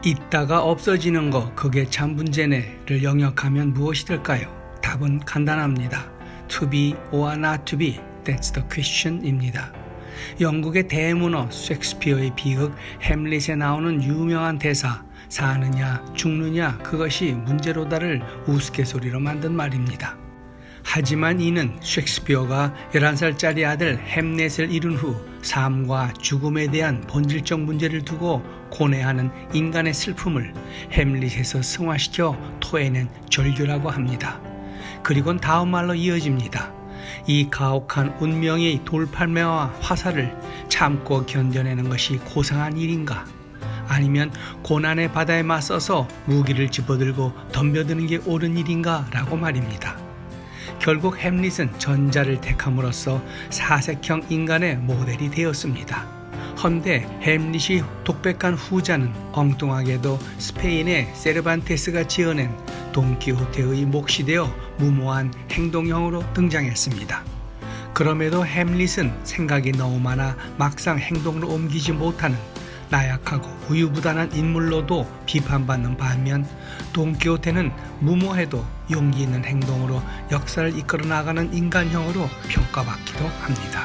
있다가 없어지는 거 그게 참 문제네를 영역하면 무엇이 될까요? 답은 간단합니다. To be or not to be, that's the question입니다. 영국의 대문어 셰익스피어의 비극 햄릿에 나오는 유명한 대사 사느냐 죽느냐 그것이 문제로다를 우스갯소리로 만든 말입니다. 하지만 이는 셰익스피어가 11살짜리 아들 햄릿을 잃은 후 삶과 죽음에 대한 본질적 문제를 두고 고뇌하는 인간의 슬픔을 햄릿에서 승화시켜 토해낸 절규라고 합니다. 그리곤 다음 말로 이어집니다. 이 가혹한 운명의 돌팔매와 화살을 참고 견뎌내는 것이 고상한 일인가? 아니면 고난의 바다에 맞서서 무기를 집어들고 덤벼드는 게 옳은 일인가? 라고 말입니다. 결국 햄릿은 전자를 택함으로써 사색형 인간의 모델이 되었습니다. 헌데 햄릿이 독백한 후자는 엉뚱하게도 스페인의 세르반테스가 지어낸 돈키호테의 몫이 되어 무모한 행동형으로 등장했습니다. 그럼에도 햄릿은 생각이 너무 많아 막상 행동으로 옮기지 못하는 나약하고 우유부단한 인물로도 비판받는 반면 돈키호테는 무모해도 용기 있는 행동으로 역사를 이끌어 나가는 인간형으로 평가받기도 합니다.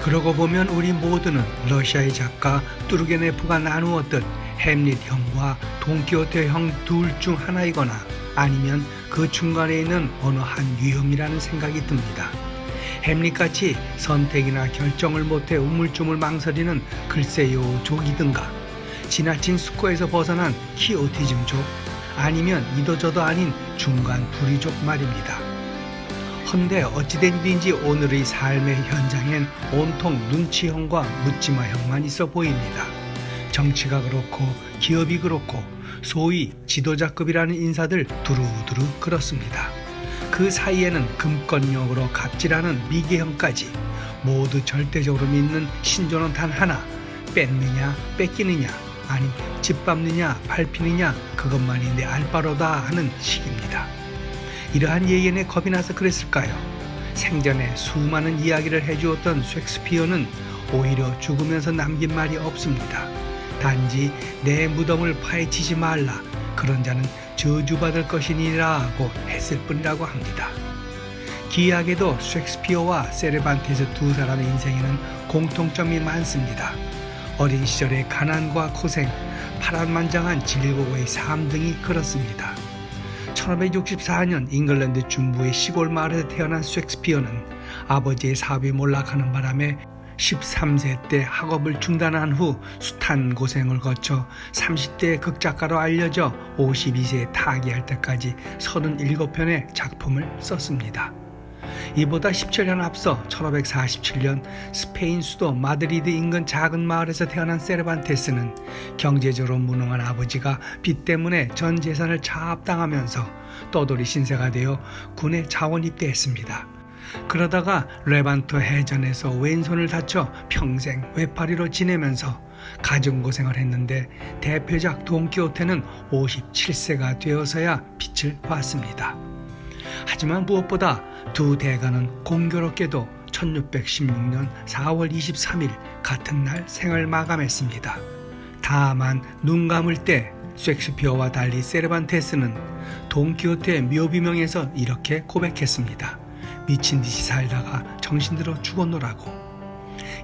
그러고 보면 우리 모두는 러시아의 작가 뚜르게네프가 나누었던 햄릿형과 돈키호테형 둘 중 하나이거나 아니면 그 중간에 있는 어느 한 유형이라는 생각이 듭니다. 햄릿같이 선택이나 결정을 못해 우물쭈물 망설이는 글쎄요 족이든가 지나친 수코에서 벗어난 키오티즘족 아니면 이도저도 아닌 중간 부리족 말입니다. 헌데 어찌된 일인지 오늘의 삶의 현장엔 온통 눈치형과 묻지마형만 있어 보입니다. 정치가 그렇고 기업이 그렇고 소위 지도자급이라는 인사들 두루두루 그렇습니다. 그 사이에는 금권력으로 갑질하는 미개형까지 모두 절대적으로 믿는 신조는 단 하나, 뺏느냐 뺏기느냐 아니 짓밟느냐 밟히느냐 그것만이 내 알바로다 하는 식입니다. 이러한 얘기에 겁이 나서 그랬을까요? 생전에 수많은 이야기를 해주었던 셰익스피어는 오히려 죽으면서 남긴 말이 없습니다. 단지 내 무덤을 파헤치지 말라 그런 자는 저주받을 것이니라고 했을 뿐이라고 합니다. 기이하게도 셰익스피어와 세르반테스 두 사람의 인생에는 공통점이 많습니다. 어린 시절의 가난과 고생, 파란만장한 질고의 삶 등이 그렇습니다. 1564년 잉글랜드 중부의 시골 마을에서 태어난 셰익스피어는 아버지의 사업이 몰락하는 바람에 13세 때 학업을 중단한 후 숱한 고생을 거쳐 30대의 극작가로 알려져 52세에 타계할 때까지 37편의 작품을 썼습니다. 이보다 17년 앞서 1547년 스페인 수도 마드리드 인근 작은 마을에서 태어난 세르반테스는 경제적으로 무능한 아버지가 빚 때문에 전 재산을 차압당하면서 떠돌이 신세가 되어 군에 자원 입대했습니다. 그러다가 레반토 해전에서 왼손을 다쳐 평생 외파리로 지내면서 가정고생을 했는데 대표작 돈키호테는 57세가 되어서야 빛을 봤습니다. 하지만 무엇보다 두 대가는 공교롭게도 1616년 4월 23일 같은 날 생을 마감했습니다. 다만 눈 감을 때 셰익스피어와 달리 세르반테스는 돈키호테의 묘비명에서 이렇게 고백했습니다. 미친 듯이 살다가 정신들어 죽었노라고.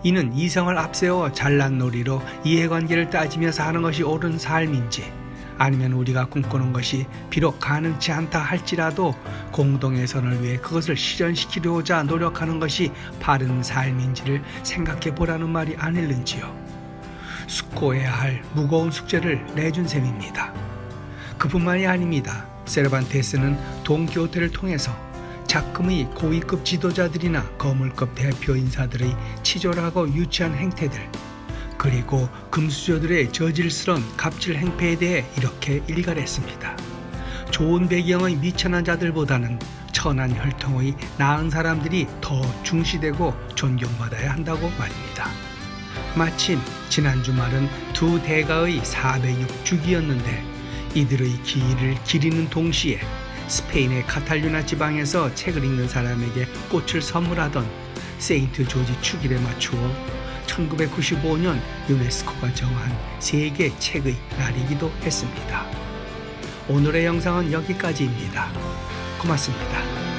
이는 이성을 앞세워 잘난 놀이로 이해관계를 따지며 사는 것이 옳은 삶인지 아니면 우리가 꿈꾸는 것이 비록 가능치 않다 할지라도 공동의 선을 위해 그것을 실현시키려자 노력하는 것이 바른 삶인지를 생각해 보라는 말이 아닐는지요. 숙고해야 할 무거운 숙제를 내준 셈입니다. 그뿐만이 아닙니다. 세르반테스는 돈키호테를 통해서 작금의 고위급 지도자들이나 거물급 대표 인사들의 치졸하고 유치한 행태들 그리고 금수저들의 저질스러운 갑질 행패에 대해 이렇게 일갈했습니다. 좋은 배경의 미천한 자들보다는 천한 혈통의 나은 사람들이 더 중시되고 존경받아야 한다고 말입니다. 마침 지난 주말은 두 대가의 406주기였는데 이들의 기일을 기리는 동시에 스페인의 카탈루냐 지방에서 책을 읽는 사람에게 꽃을 선물하던 세인트 조지 축일에 맞추어 1995년 유네스코가 정한 세계 책의 날이기도 했습니다. 오늘의 영상은 여기까지입니다. 고맙습니다.